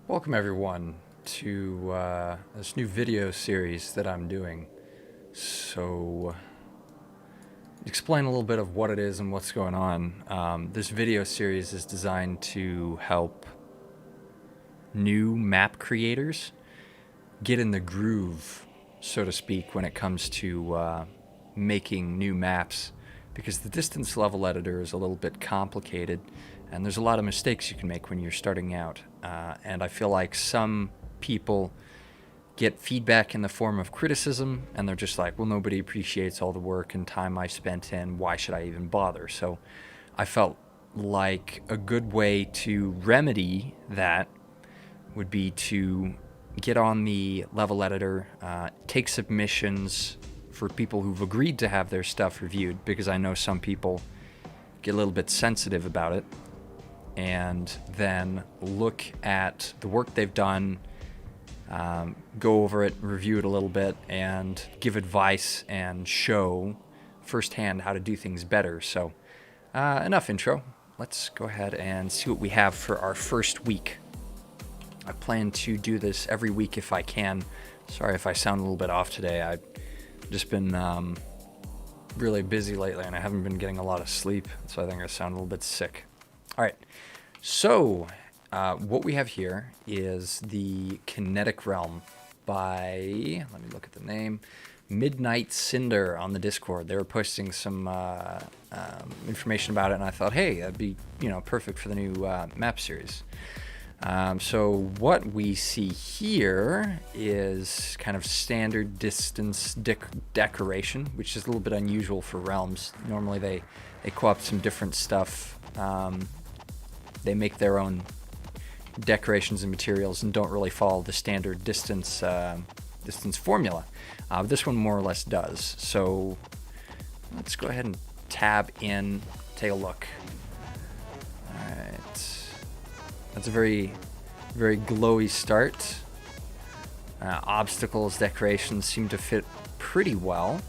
Welcome everyone to this new video series that I'm doing. So, explain a little bit of what it is and what's going on. This video series is designed to help new map creators get in the groove, so to speak, when it comes to making new maps, because the distance level editor is a little bit complicated and there's a lot of mistakes you can make when you're starting out. And I feel like some people get feedback in the form of criticism and they're just like, well, nobody appreciates all the work and time I spent in, why should I even bother? So I felt like a good way to remedy that would be to get on the level editor, take submissions for people who've agreed to have their stuff reviewed, because I know some people get a little bit sensitive about it, and then look at the work they've done, go over it, review it a little bit, and give advice and show firsthand how to do things better. So enough intro. Let's go ahead and see what we have for our first week. I plan to do this every week if I can. Sorry if I sound a little bit off today. I've just been really busy lately and I haven't been getting a lot of sleep, so I think I sound a little bit sick. All right, so what we have here is the Kinetic realm by, let me look at the name, Midnight Cinder on the Discord. They were posting some information about it, and I thought, hey, that'd be perfect for the new map series. So what we see here is kind of standard distance decoration, which is a little bit unusual for realms. Normally they co-opt some different stuff. They make their own decorations and materials and don't really follow the standard distance formula. This one more or less does. So let's go ahead and tab in, take a look. All right. That's a very, very glowy start. Obstacles, decorations seem to fit pretty well.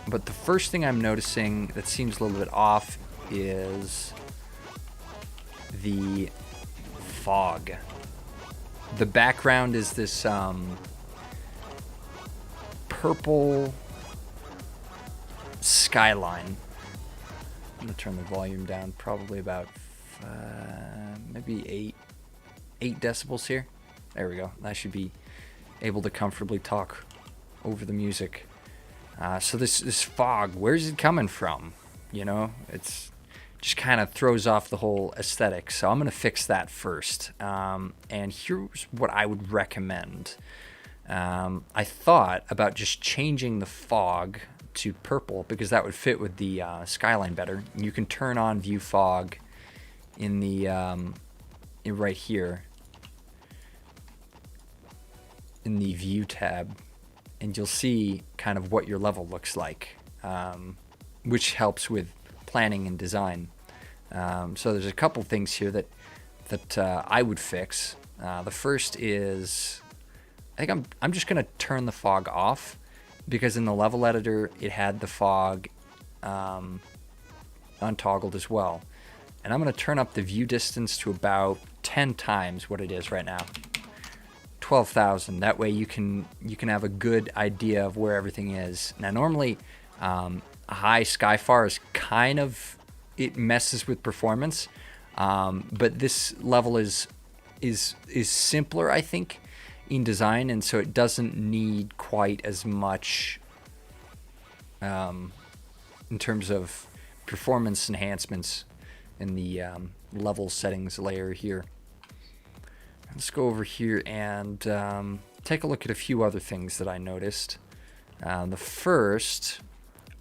But the first thing I'm noticing that seems a little bit off is the fog. The background is this purple skyline. I'm going to turn the volume down probably about maybe 8 decibels here. There we go. I should be able to comfortably talk over the music. So this fog, where's it coming from? It's just kind of throws off the whole aesthetic. So I'm going to fix that first. And here's what I would recommend. I thought about just changing the fog to purple because that would fit with the skyline better. You can turn on view fog in the right here in the view tab, and you'll see kind of what your level looks like, which helps with planning and design. So there's a couple things here that I would fix. The first is, I think I'm just gonna turn the fog off, because in the level editor it had the fog untoggled as well. And I'm going to turn up the view distance to about 10 times what it is right now. 12,000. That way you can have a good idea of where everything is. Now normally high skyfar is kind of, it messes with performance, but this level is simpler, I think, in design, and so it doesn't need quite as much in terms of performance enhancements in the level settings layer here. Let's go over here and take a look at a few other things that I noticed. The first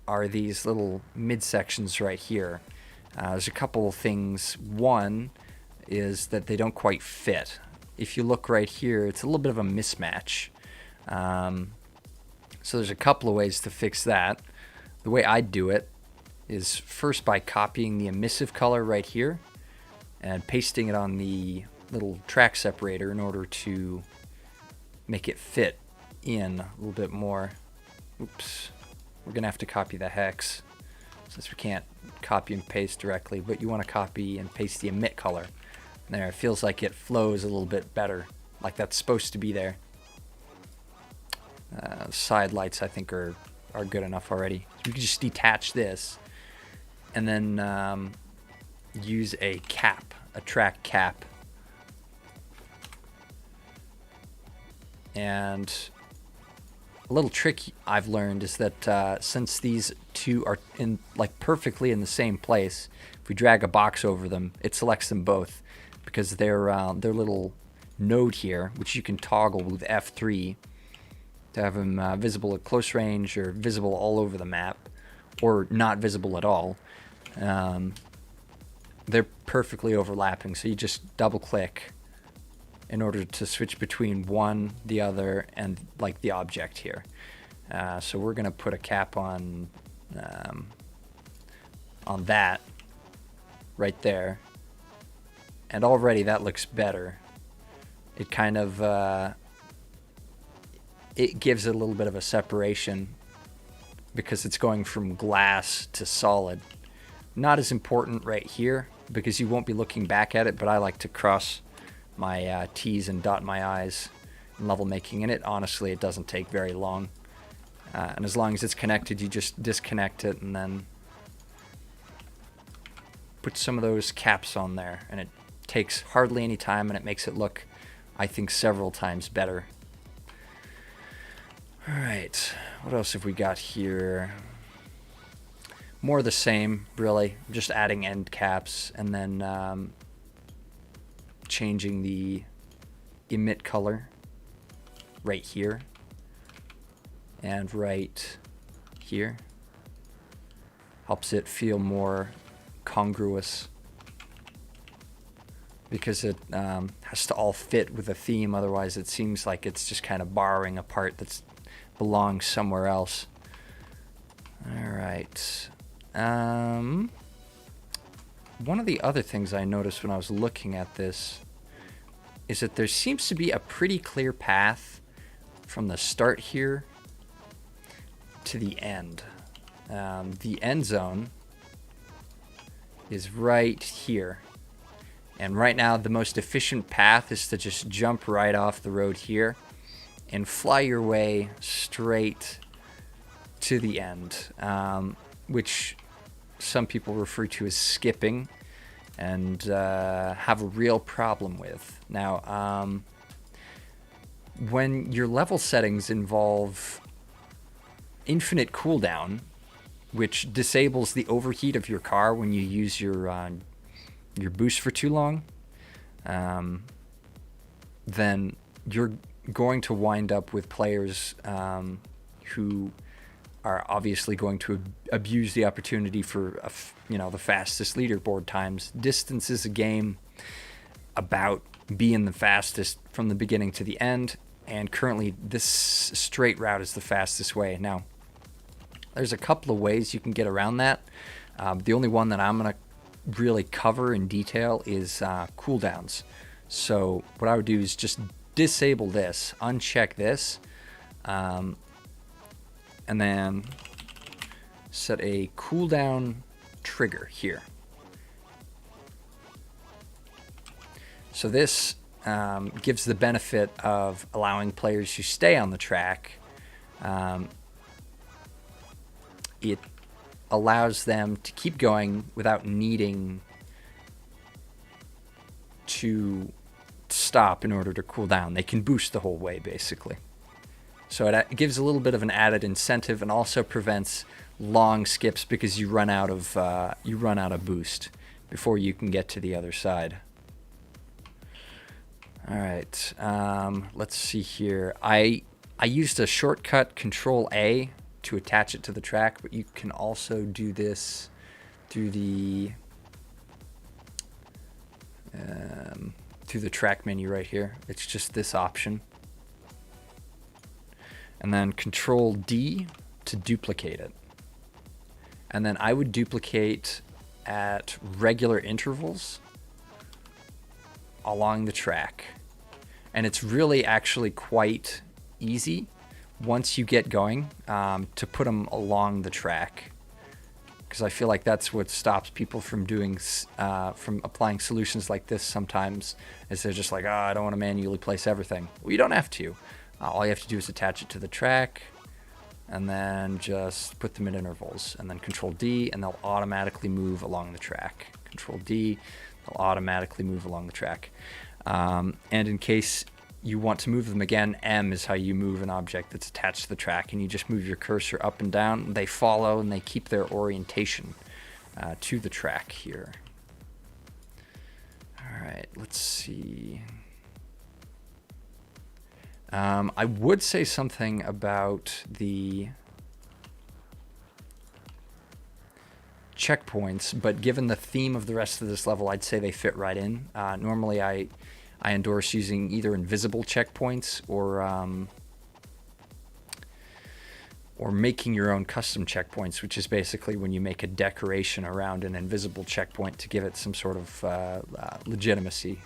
are these little midsections right here. There's a couple of things. One is that they don't quite fit. If you look right here, it's a little bit of a mismatch. So there's a couple of ways to fix that. The way I do it is first by copying the emissive color right here and pasting it on the little track separator in order to make it fit in a little bit more. Oops, we're gonna have to copy the hex since we can't copy and paste directly, but you want to copy and paste the emit color. There, it feels like it flows a little bit better, like that's supposed to be there. Side lights, I think, are good enough already. You can just detach this, and then use a cap, a track cap. And a little trick I've learned is that since these two are perfectly in the same place, if we drag a box over them, it selects them both, because their little node here, which you can toggle with F3 to have them visible at close range or visible all over the map, or not visible at all. They're perfectly overlapping, so you just double click in order to switch between one, the other, and like the object here. So we're gonna put a cap on that right there, and already that looks better. It kind of it gives it a little bit of a separation because it's going from glass to solid. Not as important right here because you won't be looking back at it, but I like to cross my T's and dot my I's in level making, and honestly it doesn't take very long. And as long as it's connected, you just disconnect it and then put some of those caps on there, and it takes hardly any time, and it makes it look, I think, several times better. Alright, what else have we got here? More of the same, really. Just adding end caps, and then changing the emit color right here and right here. Helps it feel more congruous because it has to all fit with a theme, otherwise it seems like it's just kind of borrowing a part that belongs somewhere else. Alright. One of the other things I noticed when I was looking at this is that there seems to be a pretty clear path from the start here to the end. The end zone is right here. And right now the most efficient path is to just jump right off the road here and fly your way straight to the end, which some people refer to as skipping and have a real problem with. Now, when your level settings involve infinite cooldown, which disables the overheat of your car when you use your boost for too long, then you're going to wind up with players who are obviously going to abuse the opportunity for the fastest leaderboard times. Distance is a game about being the fastest from the beginning to the end, and currently this straight route is the fastest way. Now, there's a couple of ways you can get around that. The only one that I'm going to really cover in detail is cooldowns. So what I would do is just disable this, uncheck this, and then set a cooldown trigger here. So this gives the benefit of allowing players to stay on the track. It allows them to keep going without needing to stop in order to cool down. They can boost the whole way, basically. So it gives a little bit of an added incentive, and also prevents long skips because you run out of boost before you can get to the other side. All right, let's see here. I used a shortcut, Control A, to attach it to the track, but you can also do this through the track menu right here. It's just this option, and then Control D to duplicate it. And then I would duplicate at regular intervals along the track, and it's really actually quite easy once you get going to put them along the track. because I feel like that's what stops people from from applying solutions like this sometimes, is they're just like, oh, I don't want to manually place everything. Well, you don't have to. All you have to do is attach it to the track, and then just put them in intervals, and then Control D, and they'll automatically move along the track. Control D, they'll automatically move along the track. And in case you want to move them again, M is how you move an object that's attached to the track, and you just move your cursor up and down. They follow, and they keep their orientation to the track here. All right, let's see. I would say something about the checkpoints, but given the theme of the rest of this level, I'd say they fit right in. Normally, I endorse using either invisible checkpoints or making your own custom checkpoints, which is basically when you make a decoration around an invisible checkpoint to give it some sort of legitimacy,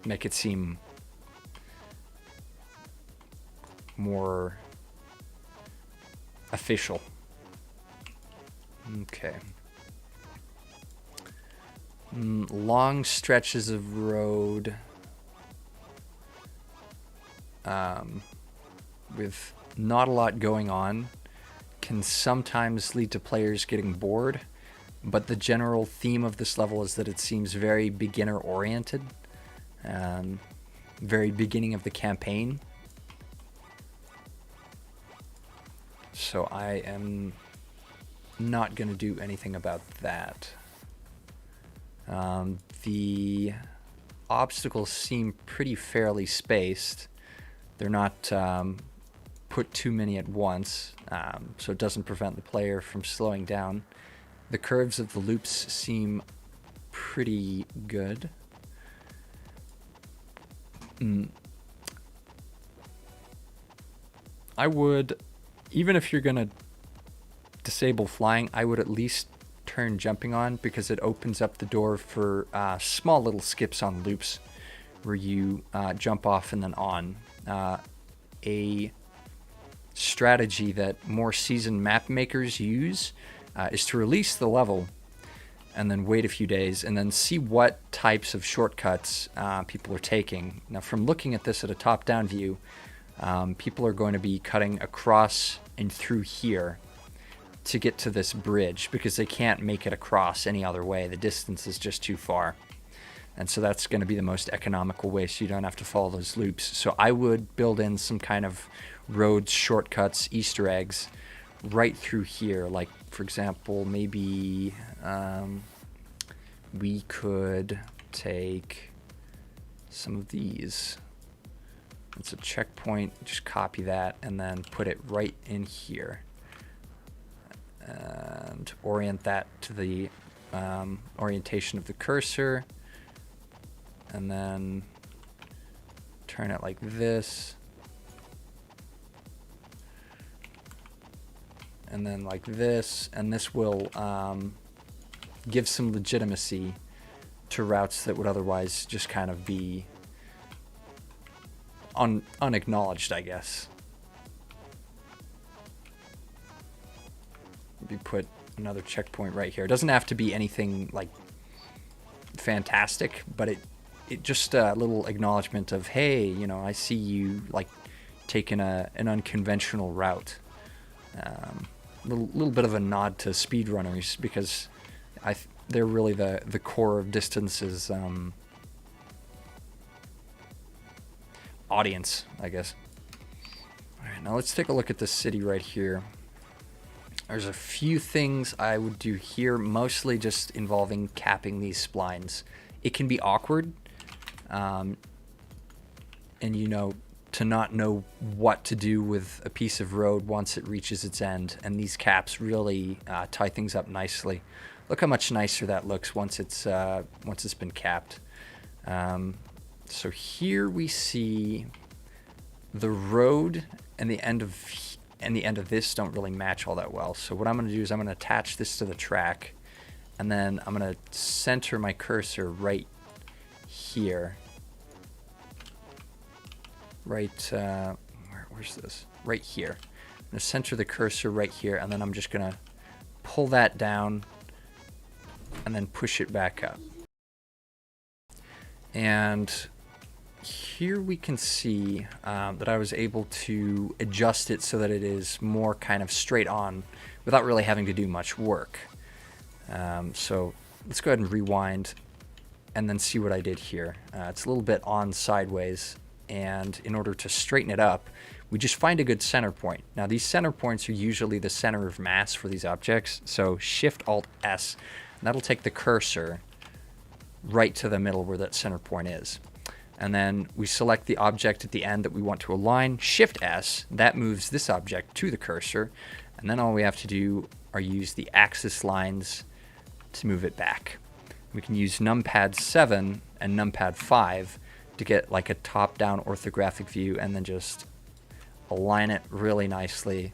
make it seem more official. Okay. Long stretches of road with not a lot going on can sometimes lead to players getting bored, but the general theme of this level is that it seems very beginner oriented, very beginning of the campaign. So I am not going to do anything about that. The obstacles seem pretty fairly spaced. They're not put too many at once, so it doesn't prevent the player from slowing down. The curves of the loops seem pretty good. I would, even if you're going to disable flying, I would at least turn jumping on, because it opens up the door for small little skips on loops where you jump off and then on. A strategy that more seasoned map makers use is to release the level and then wait a few days and then see what types of shortcuts people are taking. Now, from looking at this at a top-down view, people are going to be cutting across and through here to get to this bridge, because they can't make it across any other way. The distance is just too far. And so that's going to be the most economical way, so you don't have to follow those loops. So I would build in some kind of road shortcuts, Easter eggs, right through here. Like, for example, maybe we could take some of these. It's a checkpoint, just copy that, and then put it right in here. And orient that to the orientation of the cursor, and then turn it like this, and then like this, and this will give some legitimacy to routes that would otherwise just kind of be unacknowledged, I guess. Maybe put another checkpoint right here. It doesn't have to be anything like fantastic, but it just a little acknowledgement of, hey, you know, I see you like taking an unconventional route. Little bit of a nod to speedrunners, because they're really the core of Distance's audience, I guess. All right, now let's take a look at this city right here. There's a few things I would do here, mostly just involving capping these splines. It can be awkward, and you know, to not know what to do with a piece of road once it reaches its end, and these caps really tie things up nicely. Look how much nicer that looks once it's been capped. So here we see the road and the end of this don't really match all that well. So what I'm going to do is I'm going to attach this to the track, and then I'm going to center my cursor right here. Right, where's this? Right here. I'm going to center the cursor right here, and then I'm just going to pull that down and then push it back up. And here we can see that I was able to adjust it so that it is more kind of straight on without really having to do much work. So let's go ahead and rewind and then see what I did here. It's a little bit on sideways, and in order to straighten it up, we just find a good center point. Now these center points are usually the center of mass for these objects, so Shift-Alt-S, and that'll take the cursor right to the middle where that center point is. And then we select the object at the end that we want to align, Shift-S, that moves this object to the cursor, and then all we have to do are use the axis lines to move it back. We can use numpad 7 and numpad 5 to get like a top-down orthographic view and then just align it really nicely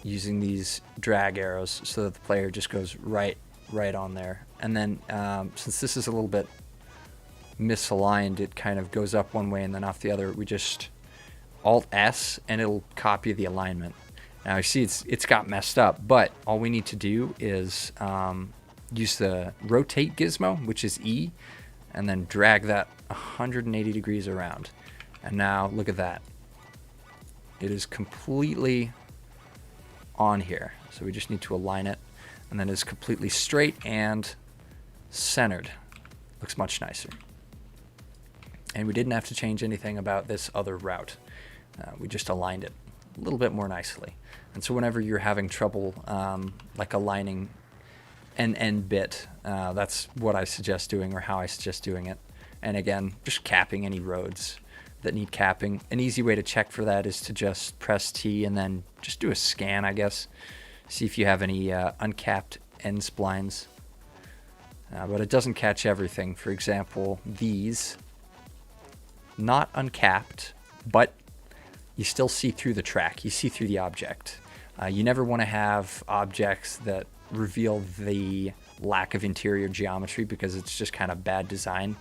using these drag arrows so that the player just goes right on there. And then since this is a little bit misaligned, it kind of goes up one way and then off the other, we just Alt-S and it'll copy the alignment. Now you see it's got messed up, but all we need to do is use the rotate gizmo, which is E, and then drag that 180 degrees around. And now look at that. It is completely on here. So we just need to align it, and then it's completely straight and centered. Looks much nicer. And we didn't have to change anything about this other route. We just aligned it a little bit more nicely. And so whenever you're having trouble like aligning an end bit, that's what I suggest doing, or how I suggest doing it. And again, just capping any roads that need capping. An easy way to check for that is to just press T and then just do a scan, I guess. See if you have any uncapped end splines. But it doesn't catch everything. For example, these, not uncapped, but you still see through the track. You see through the object. You never want to have objects that reveal the lack of interior geometry, because it's just kind of bad design,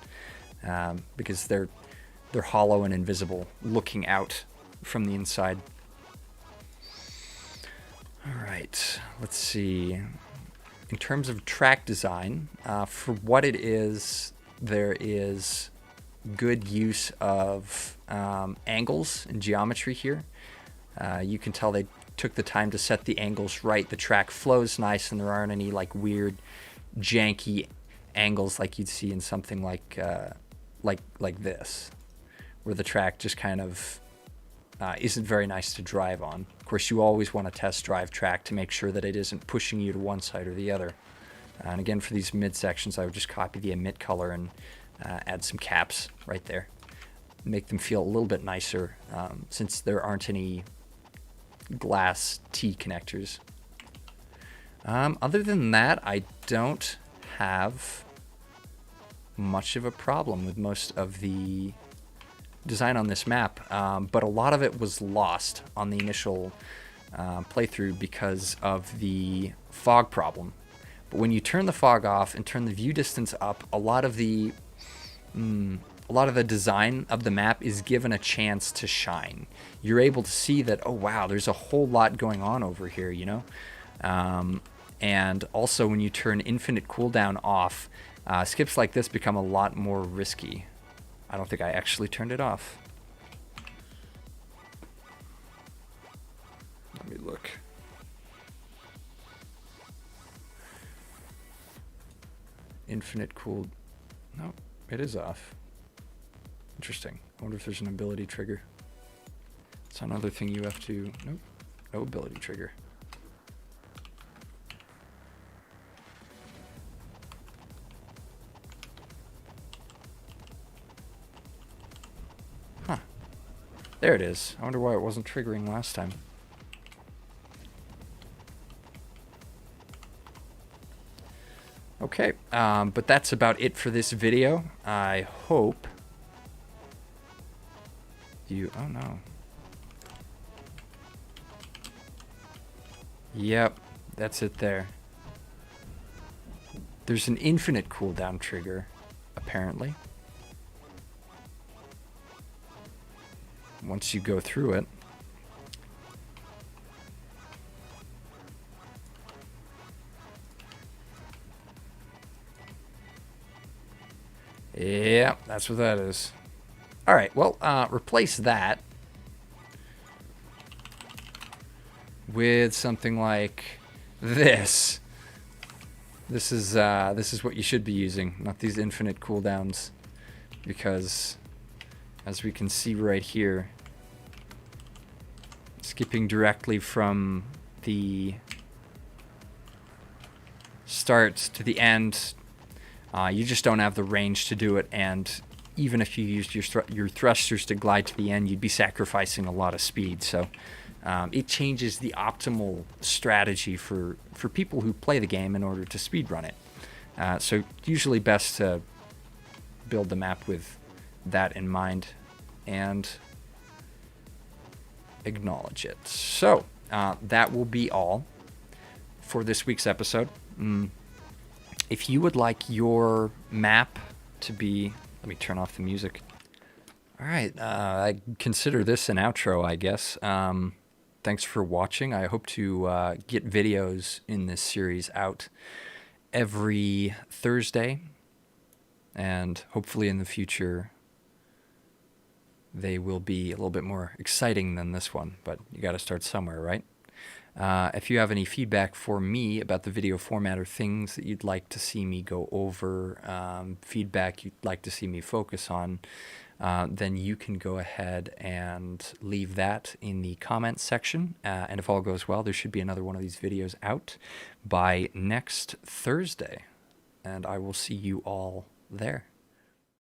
because they're hollow and invisible looking out from the inside. All right, let's see. In terms of track design, for what it is, there is good use of angles and geometry here. You can tell they took the time to set the angles right. The track flows nice, and there aren't any like weird, janky angles like you'd see in something like this, where the track just kind of isn't very nice to drive on. Of course, you always want to test drive track to make sure that it isn't pushing you to one side or the other. And again, for these mid sections, I would just copy the emit color and add some caps right there. Make them feel a little bit nicer, since there aren't any glass T connectors. Other than that, I don't have much of a problem with most of the design on this map, but a lot of it was lost on the initial playthrough because of the fog problem. But when you turn the fog off and turn the view distance up, a lot of the design of the map is given a chance to shine. You're able to see that, oh wow, there's a whole lot going on over here, you know? And also when you turn infinite cooldown off, skips like this become a lot more risky. I don't think I actually turned it off. Let me look. Infinite cool. No, it is off. Interesting. I wonder if there's an ability trigger. It's another thing you have to... Nope. No ability trigger. Huh. There it is. I wonder why it wasn't triggering last time. Okay, but that's about it for this video. I hope you... Oh no. Yep, that's it there. There's an infinite cooldown trigger, apparently. Once you go through it. Yeah, that's what that is. All right, well, replace that with something like this. This is what you should be using, not these infinite cooldowns, because as we can see right here, skipping directly from the start to the end, you just don't have the range to do it, and even if you used your thrusters to glide to the end, you'd be sacrificing a lot of speed. So it changes the optimal strategy for people who play the game in order to speedrun it. So usually best to build the map with that in mind and acknowledge it. So that will be all for this week's episode. If you would like your map to be... Let me turn off the music. All right, I consider this an outro, I guess. Thanks for watching. I hope to get videos in this series out every Thursday, and hopefully in the future they will be a little bit more exciting than this one, but you got to start somewhere, right? If you have any feedback for me about the video format or things that you'd like to see me go over, feedback you'd like to see me focus on, then you can go ahead and leave that in the comments section. And if all goes well, there should be another one of these videos out by next Thursday. And I will see you all there.